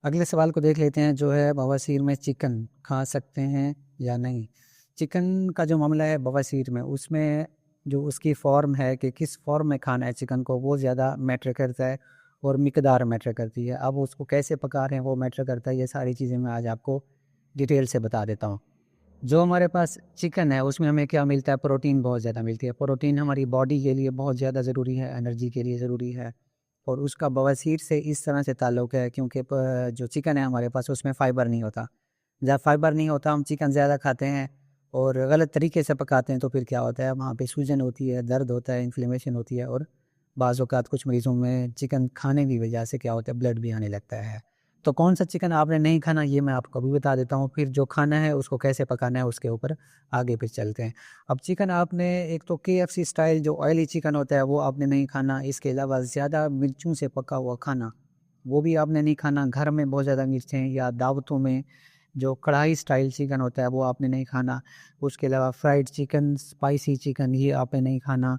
अगले सवाल को देख लेते हैं जो है बवासीर में चिकन खा सकते हैं या नहीं। चिकन का जो मामला है बवासीर में, उसमें जो उसकी फ़ॉर्म है कि किस फ़ॉर्म में खाना है चिकन को, वो ज़्यादा मैटर करता है और मिकदार मैटर करती है। अब उसको कैसे पका रहे हैं वो मैटर करता है। ये सारी चीज़ें मैं आज आपको डिटेल से बता देता हूँ। जो हमारे पास चिकन है उसमें हमें क्या मिलता है, प्रोटीन बहुत ज़्यादा मिलती है। प्रोटीन हमारी बॉडी के लिए बहुत ज़्यादा ज़रूरी है, एनर्जी के लिए ज़रूरी है। और उसका बवासीर से इस तरह से ताल्लुक़ है क्योंकि जो चिकन है हमारे पास उसमें फ़ाइबर नहीं होता। जब फ़ाइबर नहीं होता हम चिकन ज़्यादा खाते हैं और गलत तरीके से पकाते हैं तो फिर क्या होता है, वहाँ पे सूजन होती है, दर्द होता है, इन्फ्लेमेशन होती है और बाज़ औक़ात कुछ मरीज़ों में चिकन खाने की वजह से क्या होता है, ब्लड भी आने लगता है। तो कौन सा चिकन आपने नहीं खाना ये मैं आपको अभी बता देता हूँ, फिर जो खाना है उसको कैसे पकाना है उसके ऊपर आगे फिर चलते हैं। अब चिकन आपने एक तो केएफसी स्टाइल जो ऑयली चिकन होता है वो आपने नहीं खाना, इसके अलावा ज़्यादा मिर्चों से पका हुआ खाना वो भी आपने नहीं खाना। घर में बहुत ज़्यादा मिर्चें या दावतों में जो कढ़ाई स्टाइल चिकन होता है वो आपने नहीं खाना। उसके अलावा फ्राइड चिकन, स्पाइसी चिकन ये आपने नहीं खाना।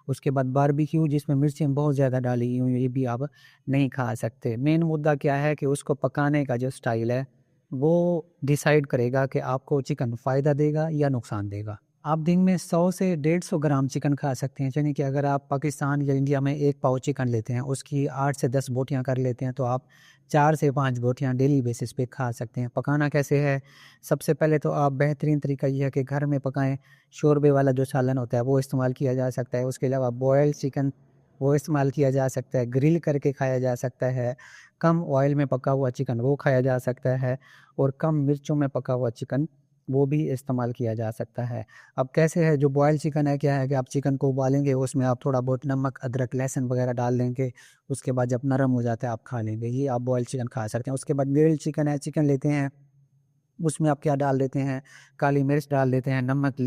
उसके बाद बारबेक्यू जिसमें मिर्चें बहुत ज़्यादा डाली हुई ये भी आप नहीं खा सकते। मेन मुद्दा क्या है कि उसको पकाने का जो स्टाइल है वो डिसाइड करेगा कि आपको चिकन फ़ायदा देगा या नुकसान देगा। आप दिन में 100 से 150 ग्राम चिकन खा सकते हैं, यानी कि अगर आप पाकिस्तान या इंडिया में 1 पाव चिकन लेते हैं, उसकी 8 से 10 बोटियाँ कर लेते हैं, तो आप 4 से 5 बोटियाँ डेली बेसिस पे खा सकते हैं। पकाना कैसे है? सबसे पहले तो आप बेहतरीन तरीका ये है कि घर में पकाएँ। शोरबे वाला जो सालन होता है वो इस्तेमाल किया जा सकता है। उसके अलावा बॉयल्ड चिकन वो इस्तेमाल किया जा सकता है। ग्रिल करके खाया जा सकता है। कम ऑयल में पका हुआ चिकन वो खाया जा सकता है और कम मिर्चों में पका हुआ चिकन वो भी इस्तेमाल किया जा सकता है। अब कैसे है, जो बॉयल चिकन है क्या है कि आप चिकन को उबालेंगे, उसमें आप थोड़ा बहुत नमक, अदरक, लहसुन वगैरह डाल देंगे। उसके बाद जब नरम हो जाता है आप खा लेंगे। ये आप बॉयल चिकन खा सकते हैं। उसके बाद ग्रिल्ड चिकन है, चिकन लेते हैं, उसमें आप क्या डाल देते हैं, काली मिर्च डाल देते हैं, नमक,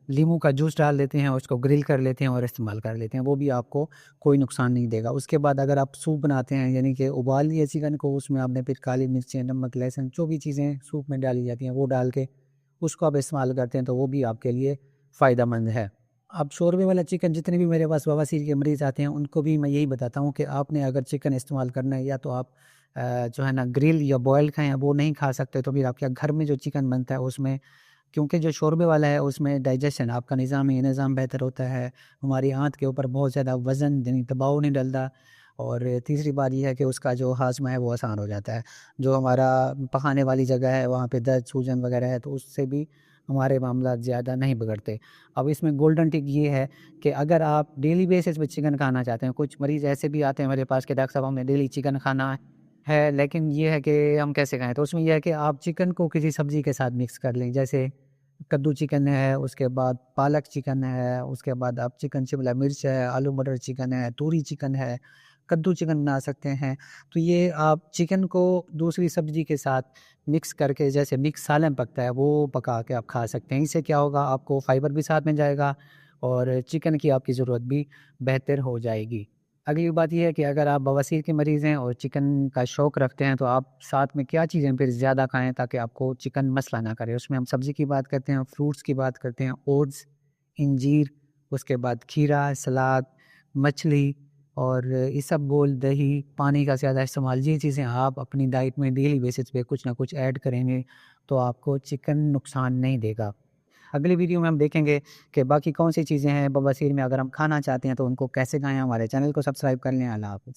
नींबू का जूस डाल देते हैं, उसको ग्रिल कर लेते हैं और इस्तेमाल कर लेते हैं। वो भी आपको कोई नुकसान नहीं देगा। उसके बाद अगर आप सूप बनाते हैं, यानी कि उबाल लिए चिकन को, उसमें आपने फिर काली मिर्चें, नमक, लहसुन जो भी चीज़ें सूप में डाली जाती हैं वो डाल के उसको आप इस्तेमाल करते हैं तो वो भी आपके लिए फ़ायदेमंद है। अब शोरबे वाला चिकन, जितने भी मेरे पास बवासीर के मरीज़ आते हैं उनको भी मैं यही बताता हूँ कि आपने अगर चिकन इस्तेमाल करना है या तो आप जो है ना ग्रिल या बॉयल खाएँ, वो नहीं खा सकते तो फिर आपके घर में जो चिकन बनता है उसमें, क्योंकि जो शोरबे वाला है उसमें डाइजेशन आपका निज़ाम बेहतर होता है। हमारी आँत के ऊपर बहुत ज़्यादा वज़न यानी दबाव नहीं डलता और तीसरी बात ये है कि उसका जो हाज़मा है वो आसान हो जाता है। जो हमारा पकाने वाली जगह है वहाँ पे दर्द, सूजन वग़ैरह है तो उससे भी हमारे मामला ज़्यादा नहीं बिगड़ते। अब इसमें गोल्डन टिप ये है कि अगर आप डेली बेसिस पे चिकन खाना चाहते हैं, कुछ मरीज़ ऐसे भी आते हैं मेरे पास कि डॉक्टर साहब हमें डेली चिकन खाना है, लेकिन ये है कि हम कैसे खाएँ? तो उसमें ये है कि आप चिकन को किसी सब्ज़ी के साथ मिक्स कर लें। जैसे कद्दू चिकन है, उसके बाद पालक चिकन है, उसके बाद आप चिकन शिमला मिर्च है, आलू मटर चिकन है, तूरी चिकन है, कद्दू चिकन बना सकते हैं। तो ये आप चिकन को दूसरी सब्ज़ी के साथ मिक्स करके, जैसे मिक्स सालन पकता है वो पका के आप खा सकते हैं। इससे क्या होगा, आपको फ़ाइबर भी साथ में जाएगा और चिकन की आपकी ज़रूरत भी बेहतर हो जाएगी। अगली बात ये है कि अगर आप बवासीर के मरीज़ हैं और चिकन का शौक़ रखते हैं तो आप साथ में क्या चीज़ें फिर ज़्यादा खाएँ ताकि आपको चिकन मसला ना करे। उसमें हम सब्ज़ी की बात करते हैं, फ्रूट्स की बात करते हैं, ओट्स, इंजीर, उसके बाद खीरा, सलाद, मछली और इसबगोल, दही, पानी का ज़्यादा इस्तेमाल, ये चीज़ें आप अपनी डाइट में डेली बेसिस पे कुछ ना कुछ ऐड करेंगे तो आपको चिकन नुकसान नहीं देगा। अगली वीडियो में हम देखेंगे कि बाकी कौन सी चीज़ें हैं बवासीर में, अगर हम खाना चाहते हैं तो उनको कैसे खाएँ। हमारे चैनल को सब्सक्राइब कर लें। अल्लाह हाफ़िज़।